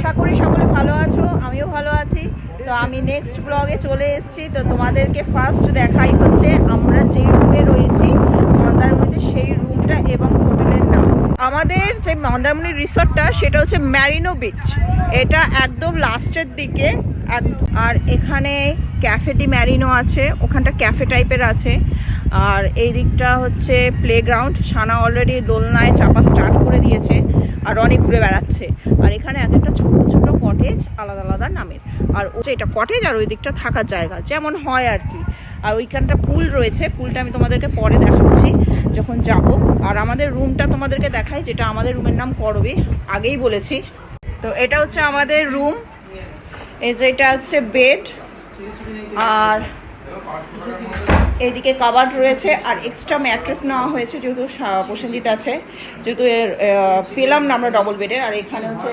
আশা করি সকলে ভালো আছো, আমিও ভালো আছি। তো আমি নেক্সট ব্লগে চলে এসেছি। তো তোমাদেরকে ফার্স্ট দেখাই হচ্ছে আমরা যে রুমে রয়েছি মন্দারমণিতে, সেই রুমটা এবং হোটেলের নাম। আমাদের যে মন্দারমণি রিসর্টটা সেটা হচ্ছে ম্যারিনো বিচ, এটা একদম লাস্টের দিকে। আর এখানে ক্যাফে ডি ম্যারিনো আছে, ওখানটা ক্যাফে টাইপের আছে। আর এই দিকটা হচ্ছে প্লেগ্রাউন্ড, সানা অলরেডি দোলনায় চাপা স্টার্ট করে দিয়েছে আর অনেক ঘুরে বেড়াচ্ছে। আর এখানে এক একটা ছোটো ছোটো কটেজ আলাদা আলাদা নামের। আর এটা কটেজ আর ওই দিকটা থাকার জায়গা যেমন হয় আর কি। আর ওইখানটা পুল রয়েছে, পুলটা আমি তোমাদেরকে পরে দেখাচ্ছি যখন যাব। আর আমাদের রুমটা তোমাদেরকে দেখাই, যেটা আমাদের রুমের নাম করবি, আগেই বলেছি। তো এটা হচ্ছে আমাদের রুম, এই যে এটা হচ্ছে বেড, আর এইদিকে কাবার্ড রয়েছে, আর এক্সট্রা ম্যাট্রেস নেওয়া হয়েছে যেহেতু প্রসেনজিৎ আছে, যেহেতু পেলাম না আমরা ডবল বেডে। আর এখানে হচ্ছে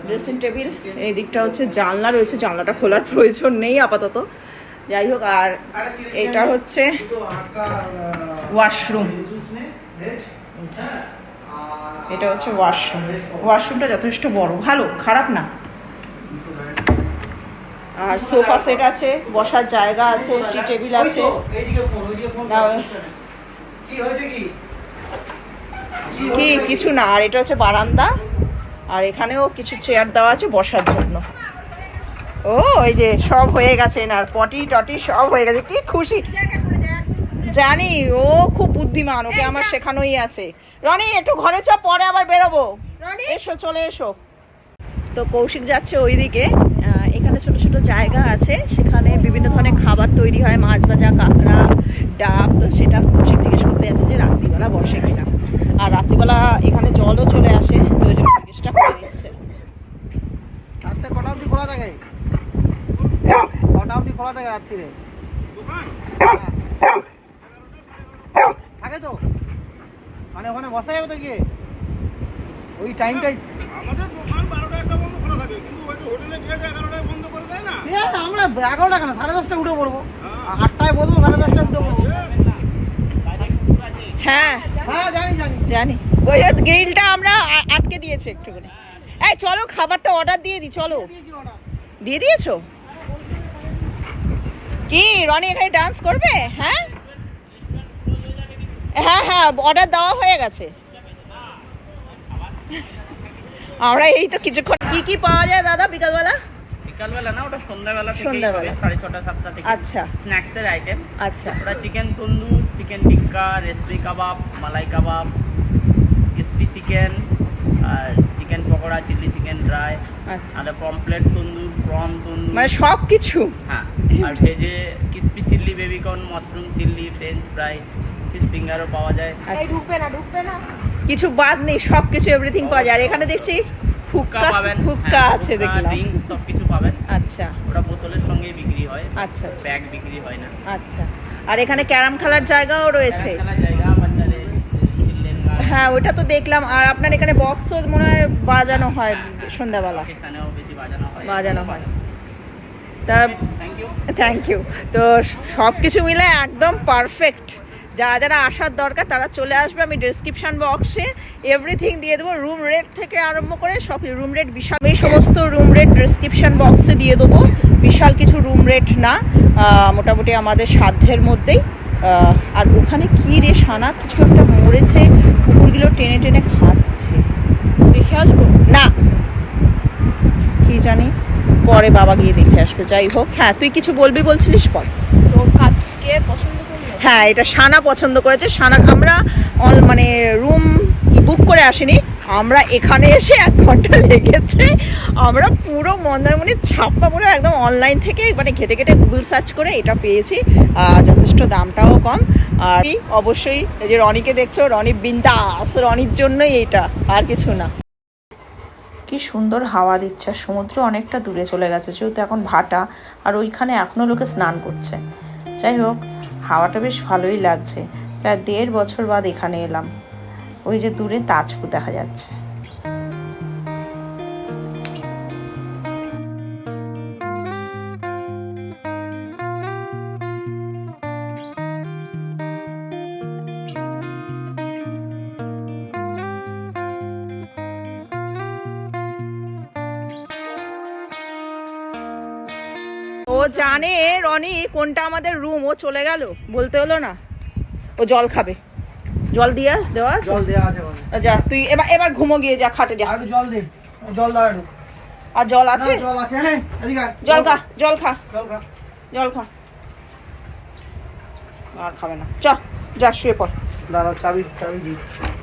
ড্রেসিং টেবিল, এই দিকটা হচ্ছে জানলা রয়েছে, জানলাটা খোলার প্রয়োজন নেই আপাতত, যাই হোক। আর এটা হচ্ছে ওয়াশরুম, এটা হচ্ছে ওয়াশরুম। ওয়াশরুমটা যথেষ্ট বড়, ভালো, খারাপ না। আর সোফা সেট আছে, বসার জায়গা আছে, টি টেবিল আছে। কি কিছু না। আর এটা হচ্ছে বারান্দা, আর এখানেও কিছু চেয়ার দেওয়া আছে বসার জন্য। ও এই যে সব হয়ে গেছে, আর পটি টটি সব হয়ে গেছে, কি খুশি জানি। ও খুব বুদ্ধিমান, ওকে আমার শেখানোই আছে। রনি একটু ঘরে চ, পরে আবার বেরোবো, এসো চলে এসো। তো কৌশিক যাচ্ছে ওইদিকে, এখানে ছোট ছোট জায়গা আছে, সেখানে বিভিন্ন ধরনের খাবার তৈরি হয়, মাছ ভাজা, কাঁকড়া, ডাব। তো সেটা কৌশিক জিজ্ঞেস করতে যাচ্ছে যে রাত্রিবেলা বসে কিনা। আর রাত্রিবেলা এখানে জলও চলে আসে, তো ওই জন্য জিজ্ঞেসটা করে নিচ্ছে। কটা অবধি খোলা থাকে? কটা অবধি খোলা থাকে রাত্রিরে? থাকে তো, মানে ওখানে বসা যাবে তো গিয়ে ওই টাইমটাই। আমাদের দোকান 12টা-1টা বন্ধ খোলা থাকে, কিন্তু ওই যে হোটেলে গিয়ে 11টায় বন্ধ করে দেয় না। আমরা 11টা কেন, 10:30টায় উঠে পড়বো। 8টায় বলবো, 10:30টায় উঠে পড়বো। হ্যাঁ হ্যাঁ জানি জানি জানি, ওই গ্রিলটা আমরা আটকে দিয়েছি একটু করে। এই চলো খাবারটা অর্ডার দিয়ে দিই, চলো। দিয়ে দিয়েছো? কি রনি এখানে ডান্স করবে? হ্যাঁ হ্যাঁ হ্যাঁ, অর্ডার দেওয়া হয়ে গেছে। আমরা এই তো কিছুক্ষণ। কি কি পাওয়া যায় দাদা বিকালবেলা? বিকালবেলা না, ওটা সন্ধ্যাবেলা থেকে, সন্ধ্যাবেলা 6:30-7টা থেকে। আচ্ছা, স্ন্যাক্সের আইটেম। আচ্ছা, ওটা চিকেন তন্দুর, চিকেন টিক্কা, রেসপি কাবাব, মালাই কাবাব, ক্রিসপি চিকেন, আর chicken pakora, chilli chicken dry, আচ্ছা, আর পমপ্লেট তন্দুর, প্রন তন্দুর, মানে সব কিছু। হ্যাঁ। আর ভেজে ক্রিসপি চিল্লি, বেবিকর্ন, মাশরুম চিল্লি, ফ্রেঞ্চ ফ্রাই, ফিশ ফিঙ্গারও পাওয়া যায়। আচ্ছা, কিছু বাদ নেই, সব কিছু এভরিথিং পাওয়া যায়। আর এখানে দেখছি হুক্কা পাবেন, হুক্কা আছে দেখলাম। ড্রিঙ্কস সব কিছু পাবেন। আচ্ছা ওটা বোতলের সঙ্গেই বিক্রি হয়, আচ্ছা আচ্ছা ব্যাগ বিক্রি হয় না। আচ্ছা। আর এখানে ক্যারাম খেলার জায়গাও রয়েছে। খেলার জায়গা, বাচ্চাদের চিলড্রেন গার্ডেন। হ্যাঁ ওইটা তো দেখলাম। আর আপনার এখানে বক্সও মনে হয় বাজানো হয় সন্ধ্যাবেলা, এখানেও বেশি বাজানো হয়। তা থ্যাংক ইউ। Thank you. তো সব কিছু মিলে একদম পারফেক্ট। যারা যারা আসার দরকার তারা চলে আসবে, আমি ডেসক্রিপশন বক্সে এভরিথিং দিয়ে দেবো, রুম রেট থেকে আরম্ভ করে সব। রুম রেট বিশাল, এই সমস্ত রুম রেট ডেসক্রিপশন বক্সে দিয়ে দেবো। বিশাল কিছু রুম রেট না, মোটামুটি আমাদের সাধ্যের মধ্যেই। আর ওখানে কী রে সানা, কিছু একটা মরেছে, কুকুরগুলো টেনে টেনে খাচ্ছে, দেখে আসবো না, কি জানি, পরে বাবা গিয়ে দেখে আসবে। যাই হোক, হ্যাঁ তুই কিছু বলবি বলছিলিস, বল। তোর কাজকে পছন্দ করলো? হ্যাঁ এটা সানা পছন্দ করেছে। সানা, আমরা মানে রুম বুক করে আসিনি, আমরা এখানে এসে 1 ঘন্টা লেগেছে। আমরা পুরো মন্দারমণির ছাপ্পা পুরো একদম অনলাইন থেকে মানে ঘেটে ঘেটে গুগল সার্চ করে এটা পেয়েছি। যথেষ্ট দামটাও কম। আর অবশ্যই এই যে রনিকে দেখছো, রনি বিন্দাস, রনির জন্যই এটা, আর কিছু না। কি সুন্দর হাওয়া দিচ্ছে, সমুদ্র অনেকটা দূরে চলে গেছে যেহেতু এখন ভাটা, আর ওইখানে এখনও লোকে স্নান করছে। যাই হোক, হাওয়াটা বেশ ভালোই লাগছে। প্রায় 1.5 বছর বাদ এখানে এলাম। ওই যে দূরে তাজপুর দেখা যাচ্ছে। ও জানে রনি কোনটা আমাদের রুম, ও চলে গেল, বলতে হলো না। ও জল খাবে, জল দিয়ে দেওয়া আছে? জল দেওয়া আছে ওখানে। যা তুই এবার এবার ঘুমো গিয়ে, যা খাটে যা। আর একটু জল দে, জল দাও একটু। আর জল আছে? না, জল আছে, নে এদিকে আয়। জল খা, জল খা, জল খা। জল খা। আর খাবে না, চ যা শুয়ে পড়। দাঁড়াও, চাবি চাবি দিই।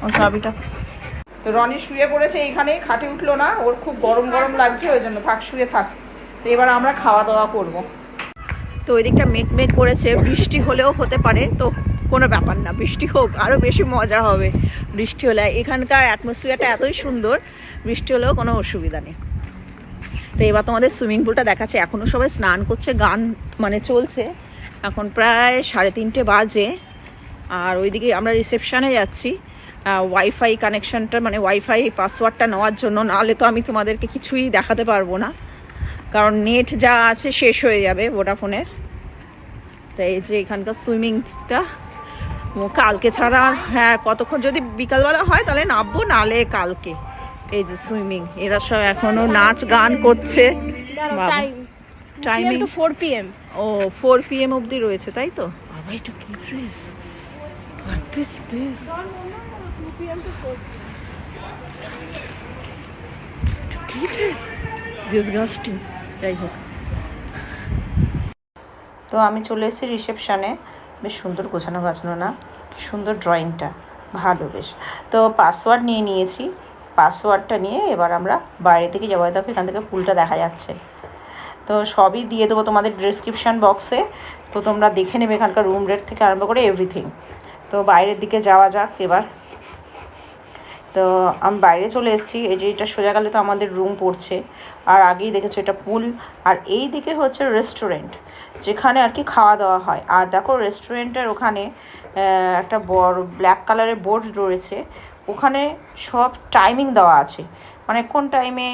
ও চাবিটা। তো রনি শুয়ে পড়েছে এইখানে, খাটে উঠলো না, ওর খুব গরম গরম লাগছে, ওই জন্য থাক, শুয়ে থাক। তো এবার আমরা খাওয়া দাওয়া করব। তো ওই দিকটা মেঘ মেঘ করেছে, বৃষ্টি হলেও হতে পারে, তো কোনো ব্যাপার না, বৃষ্টি হোক, আরও বেশি মজা হবে বৃষ্টি হলে। এখানকার অ্যাটমসফিয়ারটা এতই সুন্দর, বৃষ্টি হলেও কোনো অসুবিধা নেই। তো এবার তোমাদের সুইমিং পুলটা দেখাচ্ছে। এখনও সবাই স্নান করছে, গান মানে চলছে। এখন প্রায় 3:30 বাজে। আর ওইদিকে আমরা রিসেপশানে যাচ্ছি ওয়াইফাই কানেকশানটা, মানে ওয়াইফাই পাসওয়ার্ডটা নেওয়ার জন্য, নাহলে তো আমি তোমাদেরকে কিছুই দেখাতে পারবো না, কারণ নেট যা আছে শেষ হয়ে যাবে ভোডাফোনের। তো এই যে এখানকার সুইমিংটা কালকে ছাড়া আর, হ্যাঁ কতক্ষণ যদি বিকালবেলা হয় তাহলে নামবো, নাহলে কালকে। এই যে সুইমিং, এরা সব এখনো নাচ গান করছে। Timing 4 PM। ও 4 PM অবধি রয়েছে, তাই তো? বাবা এটা কি dress, what is this? 2 PM to 4 কি ড্রেস, ডিসগাস্টিং। যাই হোক, তো আমি চলে এসেছি রিসেপশানে। বেশ সুন্দর গোছানো গাছানো না, কি সুন্দর ড্রয়িংটা, ভালো বেশ। তো পাসওয়ার্ড নিয়ে নিয়েছি, পাসওয়ার্ডটা নিয়ে এবার আমরা বাইরে থেকে যাবো। দেখো এখান থেকে পুলটা দেখা যাচ্ছে। তো সবই দিয়ে দেবো তোমাদের ডেসক্রিপশান বক্সে, তো তোমরা দেখে নেবে এখানকার রুম রেট থেকে আরম্ভ করে এভরিথিং। তো বাইরের দিকে যাওয়া যাক এবার। তো আমি বাইরে চলে এসেছি, এই যে এটা সোজা গেলে তো আমাদের রুম পড়ছে, আর আগেই দেখেছো এটা পুল, আর এই দিকে হচ্ছে রেস্টুরেন্ট, যেখানে আর কি খাওয়া দাওয়া হয়। আর দেখো রেস্টুরেন্টের ওখানে একটা বড় ব্ল্যাক কালারের বোর্ড রয়েছে, ওখানে সব টাইমিং দেওয়া আছে, মানে কোন টাইমে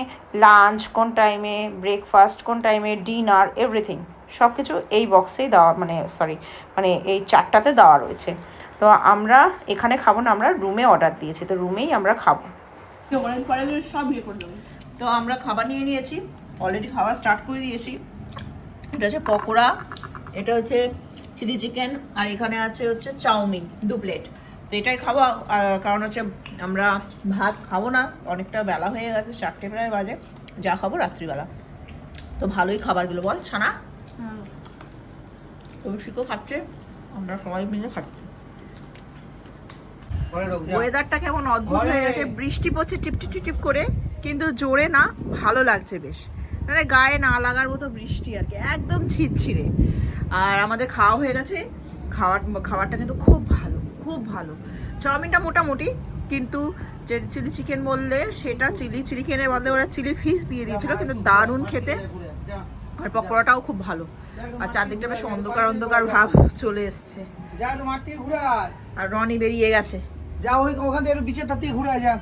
লাঞ্চ, কোন টাইমে ব্রেকফাস্ট, কোন টাইমে ডিনার, এভরিথিং সব কিছু এই বক্সেই দেওয়া, মানে এই চারটাতে দেওয়া রয়েছে। তো আমরা এখানে খাবো না, আমরা রুমে অর্ডার দিয়েছি, তো রুমেই আমরা খাবো। সব ইয়ে করলাম। তো আমরা খাবার নিয়ে নিয়েছি, অলরেডি খাওয়া স্টার্ট করে দিয়েছি। এটা হচ্ছে পকোড়া, এটা হচ্ছে চিলি চিকেন, আর এখানে আছে হচ্ছে চাউমিন 2 প্লেট। তো এটাই খাবো, কারণ হচ্ছে আমরা ভাত খাবো না, অনেকটা বেলা হয়ে গেছে, 4টে প্রায় বাজে, যা খাবো রাত্রিবেলা। তো ভালোই খাবারগুলো, বল ছানা। কৌশিকও খাচ্ছে, আমরা সবাই মিলে খাচ্ছি। ওয়েদারটা কেমন অদ্ভুত হয়ে গেছে, বৃষ্টি পড়ছে টিপ টিপ করে, কিন্তু জোরে না, ভালো লাগছে বেশ, মানে গায়ে না লাগার মতো বৃষ্টি আর কি, একদম ছিটছিড়ে। আর আমাদের খাওয়া হয়ে গেছে, খাবারটা কিন্তু খুব ভালো, খুব ভালো। চাউমিনটা মোটামুটি, কিন্তু যে চিলি চিকেন বললে সেটা চিলি চিকেনের বদলে ওরা চিলি ফিশ দিয়ে দিয়েছিল, কিন্তু দারুণ খেতে। আর পকোড়াটাও খুব ভালো, আর চারদিকটা বেশ অন্ধকার অন্ধকার ভাব চলে এসছে। আর রনি বেরিয়ে গেছে, যাও ওখান থেকে একটু বিচের তার থেকে ঘুরে যা।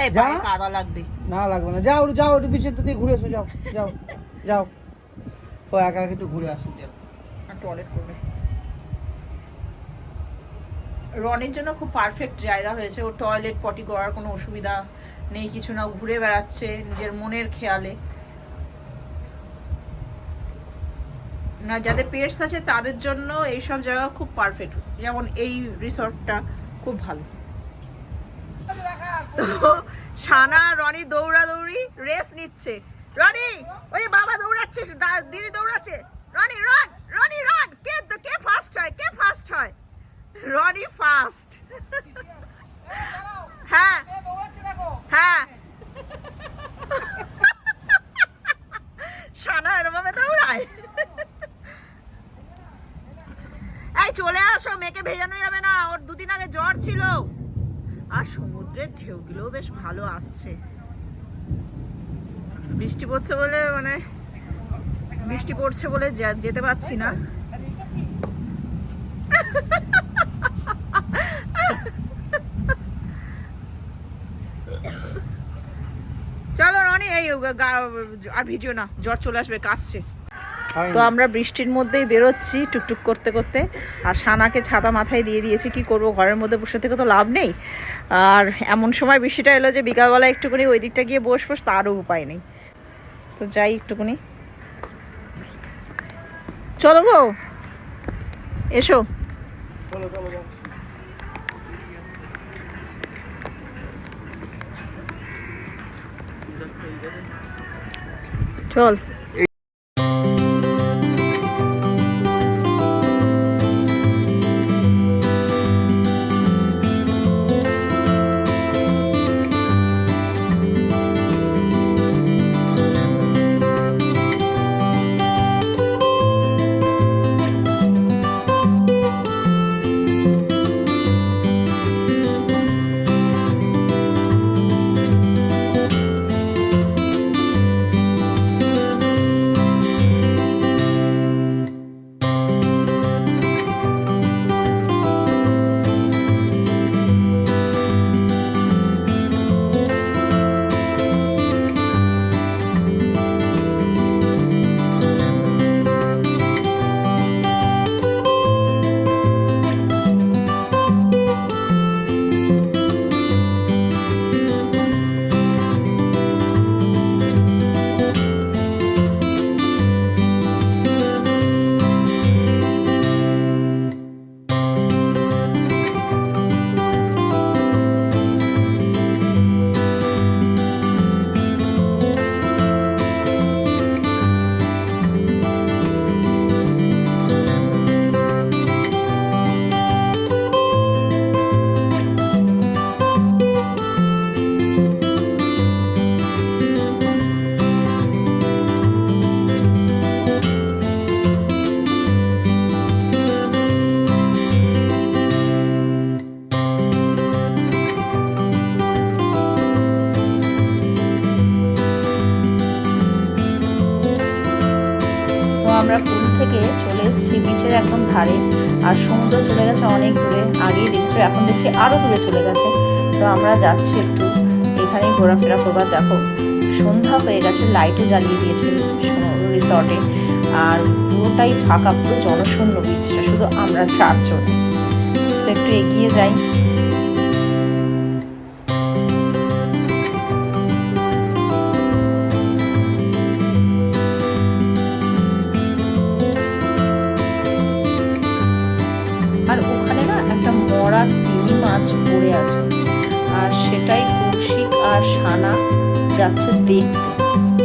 এই যা। পায়ে কাদা লাগবে। না লাগবে না, যাও যাও একটু বিচের তার থেকে ঘুরে এসো, যাও যাও যাও, ও একা একা একটু ঘুরে আসো, যাও। আর টয়লেট করবে। রনির জন্য খুব পারফেক্ট জায়গা হয়েছে, ও টয়লেট পটি করার কোনো অসুবিধা নেই, কিছু না, ঘুরে বেড়াচ্ছে নিজের মনের খেয়ালে। না যাদের পেটস আছে তাদের জন্য এইসব জায়গা খুব পারফেক্ট, যেমন এই রিসর্টটা খুব ভালো। তো সানা রনি দৌড়াদৌড়ি রেস নিচ্ছে। রনি, ওই বাবা দৌড়াচ্ছে, দিদি দৌড়াচ্ছে, রনি রান, রনি রান, কে ফার্স্ট হয়, কে ফার্স্ট হয়? রনি ফার্স্ট। হ্যাঁ হ্যাঁ, সানা এরভাবে দৌড়ায়। এই চলে আসো, মেয়েকে ভেজানো যাবে না, ওর 2 দিন আগে জ্বর ছিল। আর সমুদ্রের ঢেউগুলো বেশ ভালো আসছে, বৃষ্টি পড়ছে বলে, মানে বৃষ্টি পড়ছে বলে যেতে পারছি না। চলো রনি, এই আর ভিডিও না, জ্বর চলে আসবে, কাশছে। তো আমরা বৃষ্টির মধ্যেই বেরোচ্ছি টুকটুক করতে করতে, আর সানাকে ছাতা মাথায় দিয়ে দিয়েছি, কি করব, ঘরের মধ্যে বসে থেকে তো লাভ নেই। আর এমন সময় বৃষ্টিটা এলো যে বিকালবেলা একটুখানি ওই দিকটা গিয়ে বসবো, তারও উপায় নেই। তো যাই একটুখানি। চলো গো, এসো। চলো চলো যাও। চল। আমরা পুল থেকে চলে এসেছি বিচের একদম ধারে, আর সমুদ্র চলে গেছে অনেক দূরে। আগেই দেখছো, এখন দেখছি আরও দূরে চলে গেছে। তো আমরা যাচ্ছি একটু এখানেই ঘোরাফেরা করবার। দেখো সন্ধ্যা হয়ে গেছে, লাইটও জ্বালিয়ে দিয়েছে রিসর্টে, আর পুরোটাই ফাঁকা, পুরো জনশূন্য বিচটা, শুধু আমরা চারজন। তো একটু এগিয়ে যাই। আর ওখানে না একটা মরা তিমি মাছ পড়ে আছে, আর সেটাই কৌশিক আর সানা যাচ্ছে দেখতে।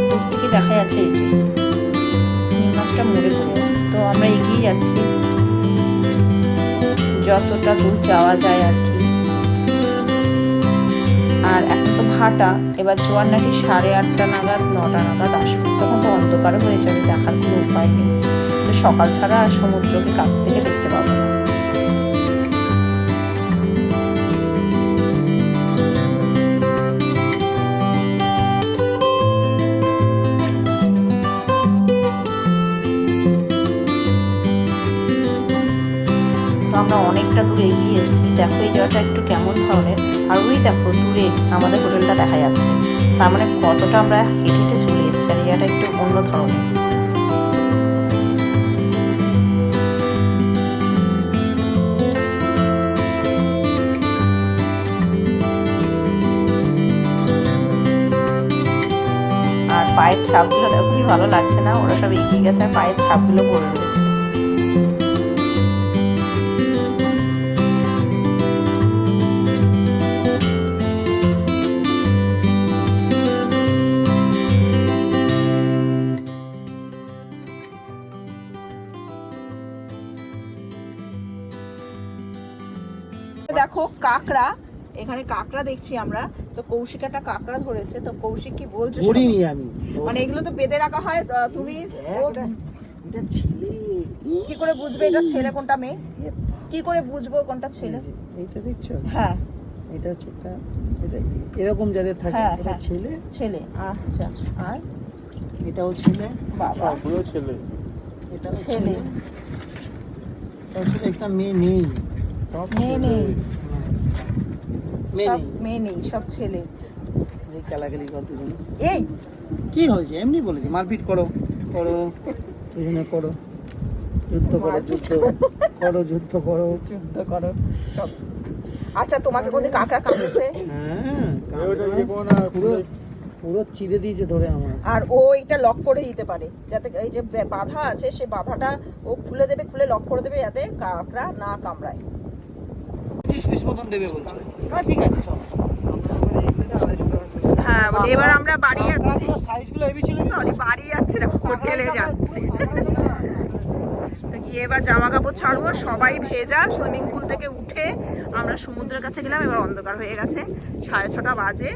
দূর থেকে দেখা যাচ্ছে এই যে তিমি মাছটা মরে পড়ে আছে। তো আমরা এগিয়ে যাচ্ছি যতটা দূর যাওয়া যায় আর কি। আর এখন তো ভাটা, এবার জোয়ার নাকি 8:30 নাগাদ 9টা নাগাদ আসবে। তখন তো অন্ধকার হয়ে যাবে, দেখার কোনো উপায় নেই। তো সকাল ছাড়া আর সমুদ্রকে কাছ থেকে দেখতে পাবো না। আমরা অনেকটা দূরে এগিয়ে এসেছি। দেখো এই জায়গাটা একটু কেমন ধরনের, আর ওই দেখো দূরে আমাদের হোটেলটা দেখা যাচ্ছে। তার মানে কতটা আমরা হেঁটে হেঁটে চলে এসেছি। আর এই জায়গাটা একটু অন্য ধরনের। আর পায়ের ছাপগুলো দেখো কি ভালো লাগছে না? ওরা সব এগিয়ে গেছে আর পায়ের ছাপগুলো পড়ে রয়েছে। দেখো কাঁকড়া, এখানে কাঁকড়া দেখছি আমরা। তো কৌশিক একটা কাঁকড়া ধরেছে। তো কৌশিক কি বলছো? ধরিনি আমি, মানে এগুলো তো বেঁধে রাখা হয়। তুমি এটা ছেলে। কি করে বুঝবে এটা ছেলে কোনটা মেয়ে? কি করে বুঝবো কোনটা ছেলে? এইটা দেখছো? হ্যাঁ, এটা হচ্ছে একটা, এটা এরকম যাদের থাকে হ্যাঁ, এটা হ্যাঁ। ছেলে। ছেলে, আচ্ছা। আর এটাও ছেলে। বাবা, পুরো ছেলে। এটাও ছেলে। ছেলে। একটা মেয়ে নেই। মেয়ে নেই, মেয়ে সব নেই। মেয়ে নেই, সব ছেলে। এই খেলাখেলি কর দুজনে। এই কি হয়েছে? এমনি বলেছি মারপিট করো, করো দুজনে করো, যুদ্ধ করো, যুদ্ধ করো, যুদ্ধ করো, যুদ্ধ করো সব। আচ্ছা, তোমাকে কোনদিন কাঁকড়া কামড়েছে? হ্যাঁ, ওটা ইয়ে করো না, পুরো পুরো চিড়ে দিয়েছে ধরে আমার। আর ও এটা লক করে দিতে পারে, যাতে এই যে বাধা আছে সেই বাধাটা ও খুলে দেবে, খুলে লক করে দেবে যাতে কাকড়া না কামড়ায়। 25 পিস মতন দেবে বলছে। হ্যাঁ ঠিক আছে সব। হ্যাঁ বলি এবার আমরা বাড়ি যাচ্ছি, সাইজগুলো হেভি ছিল। সরি বাড়ি যাচ্ছি না, হোটেলে যাচ্ছি। তো গিয়ে এবার জামা কাপড় ছাড়বো, সবাই ভেজা। সুইমিং পুল থেকে উঠে আমরা সমুদ্রের কাছে গেলাম, এবার অন্ধকার হয়ে গেছে, 6:30 বাজে।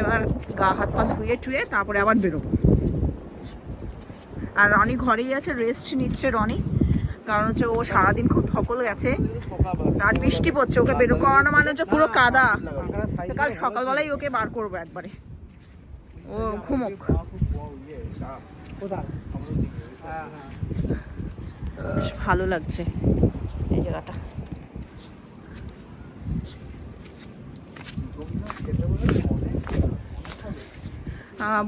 এবার গা হাত পা ধুয়ে টুয়ে তারপরে আবার বেরোবো। আর রনি ঘরেই আছে, রেস্ট নিচ্ছে রনি, কারণ হচ্ছে ও সারাদিন খুব ধকল গেছে আর বৃষ্টি পড়ছে, ওকে বের করানো মানে হচ্ছে পুরো কাদা। তো কাল সকালবেলায় ওকে বার করবো একবারে, ও ঘুমোক। বেশ ভালো লাগছে এই জায়গাটা।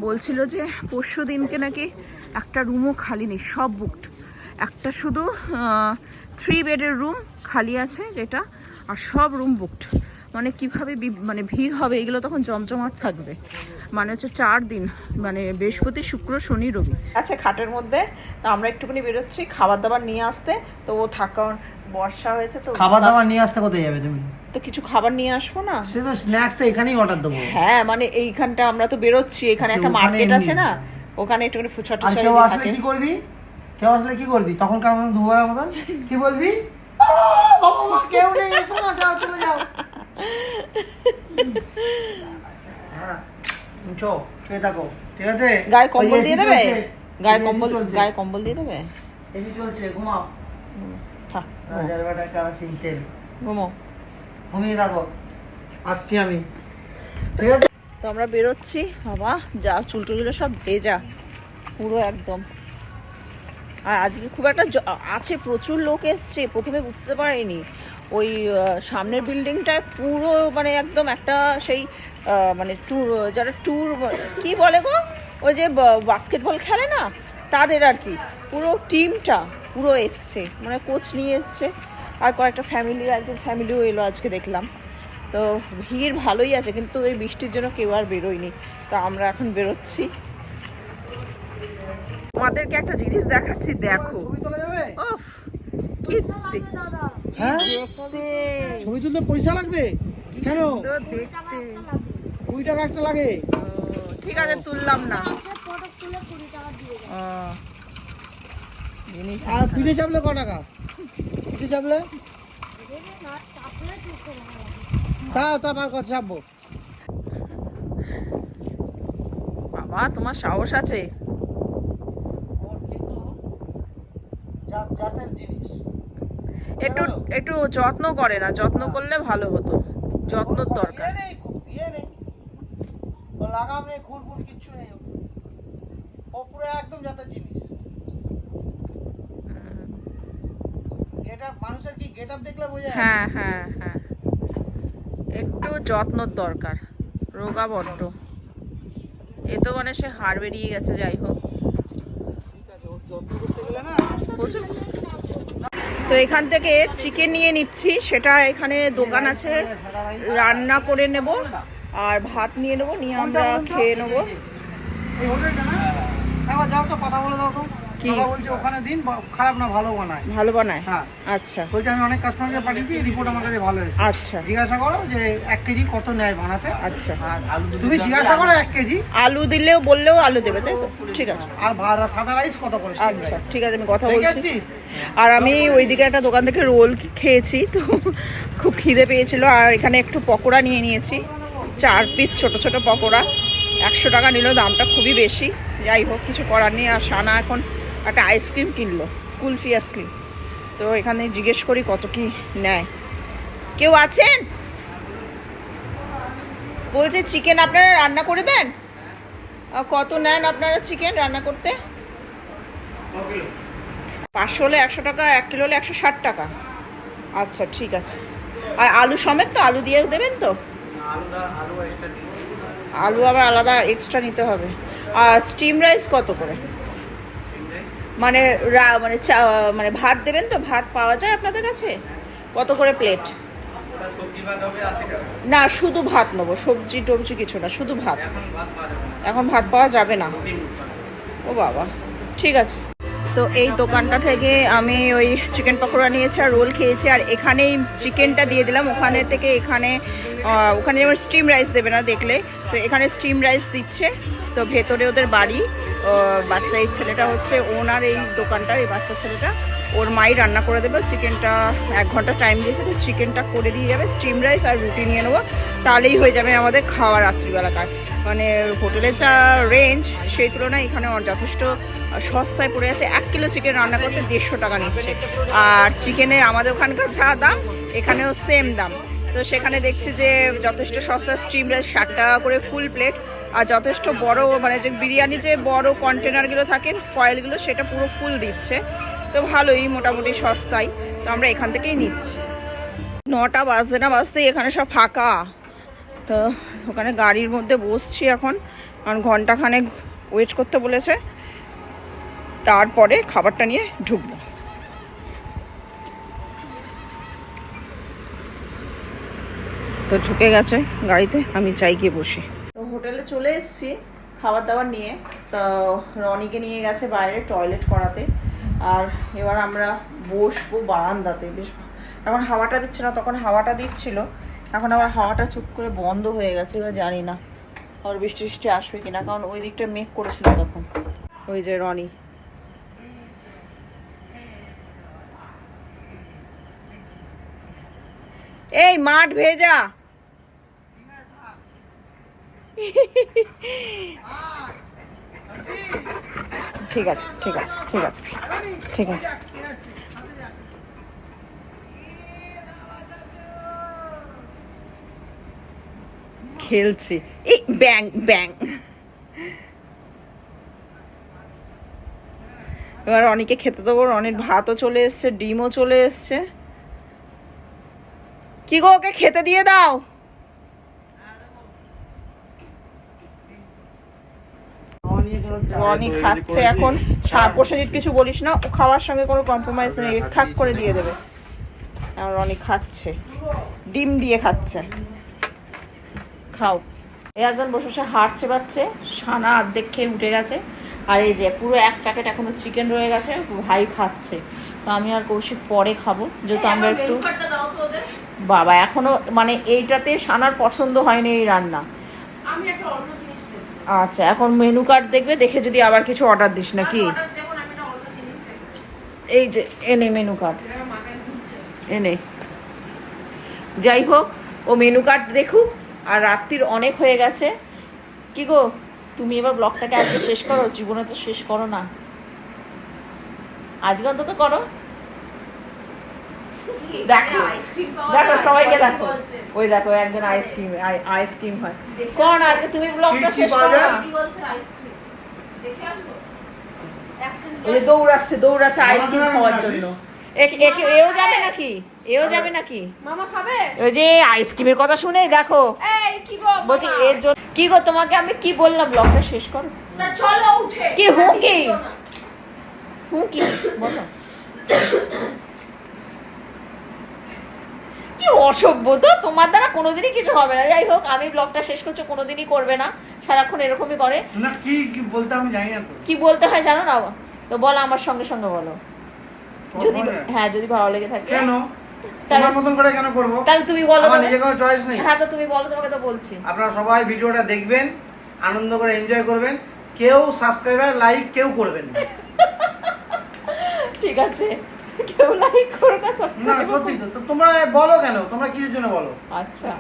বলছিল যে পরশু দিনকে নাকি একটা রুমও খালি নেই, সব বুকড। একটা শুধু 3 বেডের রুম খালি আছে যেটা, আর সব রুম বুকড। মানে কিভাবে মানে ভিড় হবে এগুলো তখন জমজমাট থাকবে। মানে হচ্ছে 4 দিন, মানে বৃহস্পতি শুক্র শনি রবি আছে খাটের মধ্যে। তো আমরা একটুখানি বেরোচ্ছি খাবার দাবার নিয়ে আসতে। তো ও থাকা বর্ষা হয়েছে, তো খাবার দাবার নিয়ে আসতে কোথায় যাবে তুমি? তো কিছু খাবার নিয়ে আসবো না? সে তো স্ন্যাক্স তো এখানেই অর্ডার দেবো। হ্যাঁ মানে এইখানটা আমরা তো বেরোচ্ছি, এখানে একটা মার্কেট আছে না, ওখানে একটুখানি ফুচকা আর টুচকা কেউ যদি আসলে থাকে। কি করবি? কেউ আসলে কি করবি? তখন কার মতন ধোয়ার মতন কি বলবি? বাবা মা কেউ নেই, এসো না, যাও চলে যাও। হ্যাঁ চুয়ে থাকো, ঠিক আছে? গায়ে কম্বল দিয়ে দেবে, গায়ে AC কম্বল, চলছে। গায়ে কম্বল দিয়ে দেবে। এসি চলছে, ঘুমাও। থাক রাজার বেটা কারা সিনতেল, ঘুমো। ঘুমিয়ে থাকো, আসছি আমি, ঠিক আছে? তো আমরা বেরোচ্ছি। বাবা যা চুল টুলগুলো সব ভেজা পুরো একদম। আর আজকে খুব একটা আছে, প্রচুর লোক এসছে, প্রথমে বুঝতে পারিনি। ওই সামনের বিল্ডিংটায় পুরো মানে একদম একটা সেই মানে ট্যুর, যারা ট্যুর কি বলে গো, ওই যে বাস্কেটবল খেলে না তাদের আর কি, পুরো টিমটা পুরো এসছে, মানে কোচ নিয়ে এসছে। আর কয়েকটা ফ্যামিলি, একজন ফ্যামিলিও এলো আজকে দেখলাম। তো ভিড় ভালোই আছে, কিন্তু এই বৃষ্টির জন্য কেউ আর বেরোয়নি। তো আমরা এখন বেরোচ্ছি। তোমাদেরকে একটা জিনিস দেখাচ্ছি, দেখো। ছবি তোলা যাবে? উফ, কি হ্যাঁ দেখতে, ছবি তুলতে পয়সা লাগবে কেন? সুন্দর দেখতে। 20 টাকা একটা লাগে। ও, ঠিক আছে তুললাম না। ও, জিনিস আর পিঠে চাপলে ক টাকা? পিঠে চাপলে তারপর কত চাপবো? বাবা তোমার সাহস আছে। জিনিস একটু একটু যত্ন করে না, যত্ন করলে ভালো হতো, যত্নর দরকার। লাগাম নেই, খুরপুর কিচ্ছু নেই, ও পুরো একদম জাতের জিনিস। গেটআপ, মানুষের কি গেটআপ দেখলে বোঝা যায়? হ্যাঁ হ্যাঁ হ্যাঁ, একটু যত্নর দরকার, রোগা বড্ড। এ তো মানে সে হাড় বেরিয়ে গেছে, যাই হোক। প্রচুর। তো এখান থেকে চিকেন নিয়ে নিচ্ছি, সেটা এখানে দোকান আছে, রান্না করে নেব আর ভাত নিয়ে নেবো, নিয়ে আমরা খেয়ে নেবো। এই হোটেলটা না? একবার যাও তো, কথা বলে দাও তো। কি? বাবা বলছে ওখানে দিন, খারাপ না, ভালো বানায়। ভালো বানায়? হ্যাঁ। আচ্ছা বলছে আমি অনেক কাস্টমারকে পাঠিয়েছি, রিপোর্ট আমার কাছে ভালো এসেছে। আচ্ছা জিজ্ঞাসা করো যে 1 কেজি কত নেয় বানাতে। আচ্ছা। আর আলু তুমি জিজ্ঞাসা করো 1 কেজি। আলু দিলেও বললেও আলু দেবে, তাই তো? ঠিক আছে। আর ভাত আর সাদা রাইস কত করে? আচ্ছা ঠিক আছে, আমি কথা ঠিক বলছি। আছিস? আর আমি ওইদিকে একটা দোকান থেকে রোল খেয়েছি, তো খুব খিদে পেয়েছিল। আর এখানে একটু পকোড়া নিয়ে নিয়েছি, 4 পিস ছোট ছোট পকোড়া, 100 টাকা নিল, দামটা খুবই বেশি। যাই হোক, কিছু করার নেই। আর সানা এখন একটা আইসক্রিম কিনলো, কুলফি আইসক্রিম। তো এখানে জিজ্ঞেস করি কত কি নেয়। কেউ আছেন? বলছে চিকেন আপনারা রান্না করে দেন? কত নেন আপনারা চিকেন রান্না করতে? 500 হলে 100 টাকা, 1 কিলো হলে 160 টাকা। আচ্ছা ঠিক আছে। আর আলু সমেত তো? আলু দিয়ে দেবেন তো? আলু আবার আলাদা এক্সট্রা নিতে হবে। আর স্টিম রাইস কত করে? মানে মানে ভাত দেবেন তো? ভাত পাওয়া যায় আপনাদের কাছে? কত করে প্লেট? না শুধু ভাত নেবো, সবজি টবজি কিছু না, শুধু ভাত। এখন ভাত পাওয়া যাবে না। ও বাবা, ঠিক আছে। তো এই দোকানটা থেকে আমি ওই চিকেন পকোড়া নিয়েছি আর রোল খেয়েছি, আর এখানেই চিকেনটা দিয়ে দিলাম। ওখানে থেকে এখানে ওখানে যেমন স্টিম রাইস দেবে না দেখলে, তো এখানে স্টিম রাইস দিচ্ছে। তো ভেতরে ওদের বাড়ি, বাচ্চা এই ছেলেটা হচ্ছে ওনার এই দোকানটার, এই বাচ্চা ছেলেটা, ওর মাই রান্না করে দেবে। চিকেনটা 1 ঘন্টা টাইম দিয়েছে, তো চিকেনটা করে দিয়ে যাবে। স্টিম রাইস আর রুটি নিয়ে নেবো, তাহলেই হয়ে যাবে আমাদের খাওয়া রাত্রিবেলাকার। মানে হোটেলের যা রেঞ্জ সেই তুলনায় এখানে যথেষ্ট সস্তায় পড়ে আছে। 1 কিলো চিকেন রান্না করতে 150 টাকা নিচ্ছে। আর চিকেনে আমাদের ওখানকার যা দাম এখানেও সেম দাম। তো সেখানে দেখছি যে যথেষ্ট সস্তা। স্টিম রাইস 60 টাকা করে ফুল প্লেট, আর যথেষ্ট বড় মানে যে বিরিয়ানি যে বড় কন্টেনারগুলো থাকে ফয়েলগুলো, সেটা পুরো ফুল দিচ্ছে। তো ভালোই, মোটামুটি সস্তায়। তো আমরা এখান থেকেই নিচ্ছি। 9টা বাজতে না বাজতেই এখানে সব ফাঁকা। তো ওখানে গাড়ির মধ্যে বসছি এখন, কারণ ঘন্টাখানেক ওয়েট করতে বলেছে, তারপরে খাবারটা নিয়ে ঢুকবো। তো ঢুকে গেছে গাড়িতে, আমি চাই গিয়ে বসি। তো হোটেলে চলে এসেছি খাবার দাবার নিয়ে। তো রনিকে নিয়ে গেছে বাইরে টয়লেট করাতে, আর এবার আমরা বসবো বারান্দাতে। বেশ এখন হাওয়াটা দিচ্ছে না, তখন হাওয়াটা দিচ্ছিল, এখন আবার হাওয়াটা চুপ করে বন্ধ হয়ে গেছে। এবার জানি না আবার বৃষ্টি বৃষ্টি আসবে কিনা, কারণ ওই দিকটা মেঘ করেছিল তখন। ওই যে রনি, এই মাঠ ভেজা। ঠিক আছে ঠিক আছে ঠিক আছে ঠিক আছে। খেলছি এই ব্যাং ব্যাং। এবার রনিকে খেতে দেবো। রনির ভাতও চলে এসছে, ডিমও চলে এসছে। কি গো, ওকে খেতে দিয়ে দাও। রনি খাচ্ছে এখন। প্রসেনজিৎ কিছু বলিস না, ও খাওয়ার সঙ্গে কোনো কম্প্রোমাইজ নেই, খাক করে দিয়ে দেবে। রনি খাচ্ছে, ডিম দিয়ে খাচ্ছে। খাও। এই একজন বসে বসে হাঁটছে বাচ্ছে, সানা অর্ধেক খেয়ে উঠে গেছে। আর এই যে পুরো 1 প্যাকেট এখনো চিকেন রয়ে গেছে, ভাই খাচ্ছে। তো আমি আর কৌশিক পরে খাবো, যেহেতু আমরা একটু বাবা এখনো মানে এইটাতে সানার পছন্দ হয়নি এই রান্না। আচ্ছা, এখন মেনু কার্ড দেখবে, দেখে যদি আবার কিছু অর্ডার দিস নাকি। এই যে এনে মেনু কার্ড এনে, যাই হোক ও মেনু কার্ড দেখুক। আর রাত্রির অনেক হয়ে গেছে। কি গো, তুমি এবার ব্লগটাকে আজকে শেষ করো, জীবনে তো শেষ করো না, আজকে অন্তত করো। দেখো দেখো সবাইকে দেখো, ওই দেখো একজন আইসক্রিম আইসক্রিম হয়। কোন আজকে তুমি ব্লগটা শেষ করো না। ওই যে দৌড়াচ্ছে আইসক্রিম খাওয়ার জন্য। এও যাবে নাকি, এও যাবে নাকি? মামা খাবে? ওই যে আইসক্রিমের কথা শুনেই দেখো। এই কি গো বলছি এর জন্য কি গো, তোমাকে আমি কি বললাম ব্লগটা শেষ করো। না চলো উঠে। কি হুঁকি বলো, কি অসভ্য তো, তোমার দ্বারা কোনোদিনই কিছু হবে না। যাই হোক, আমি ব্লগটা শেষ করছি, কোনোদিনই করবে না, সারাক্ষণ এরকমই করে। না কি কি বলতে আমি জানি না তো। কি বলতে হয় জানো না? তো বলো আমার সঙ্গে সঙ্গে বলো, যদি হ্যাঁ যদি ভালো লেগে থাকে। কেন তোমার মতন করে কেন করব? তাহলে তুমি বলো, আমার নিজে কোনো চয়েস নেই। হ্যাঁ তো তুমি বলো, তোমাকে তো বলছি। আপনারা সবাই ভিডিওটা দেখবেন, আনন্দ করে এনজয় করবেন, কেউ সাবস্ক্রাইবার লাইক কেউ করবেন না। ঠিক আছে, কেউ লাইক করো না, না সাবস্ক্রাইব সত্যি তো, তোমরা বলো কেন, তোমরা কিসের জন্য বলো? আচ্ছা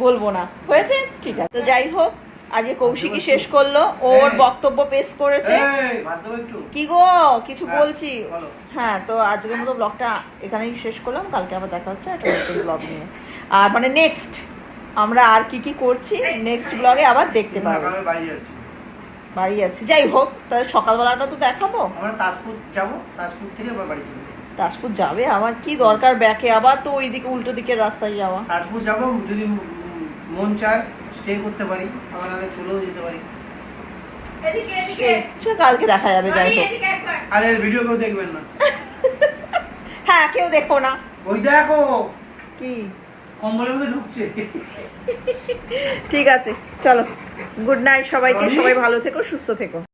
বলবো না, হয়েছে ঠিক আছে। তো যাই হোক, আজকে কৌশিকই শেষ করলো, ওর বক্তব্য পেশ করেছে। এই বাদ দাও একটু। কি গো, কিছু হ্যাঁ, বলছি। বলো। হ্যাঁ, তো আজকের মতো ব্লগটা এখানেই শেষ করলাম। কালকে আবার দেখা হচ্ছে একটা নতুন ব্লগ নিয়ে। আর মানে নেক্সট আমরা আর কি কি করছি নেক্সট ব্লগে আবার দেখতে পাবো। আমি বাড়ি যাচ্ছি। বাড়ি যাচ্ছি, যাই হোক, তাহলে সকালবেলাটা তো দেখাবো। আমরা তাজপুর যাবো, তাজপুর থেকে আবার বাড়ি চলে যাবো। তাজপুর যাবে আমার কি দরকার ব্যাকে, আবার তো ওইদিকে উল্টো দিকের রাস্তায় যাওয়া। তাজপুর যাবো, যদি মন চায় স্টে করতে পারি, আবার নাহলে চলেও যেতে পারি। এদিকে এদিকে সে কালকে দেখা যাবে, যাই আমি হোক। এদিকে একবার। আর এর ভিডিও কেউ দেখবেন না। হ্যাঁ, কেউ দেখো না। ওই দেখো কি কম্বলের মধ্যে ঢুকছে। ঠিক আছে, চলো, গুড নাইট সবাইকে, সবাই ভালো থেকো, সুস্থ থেকো।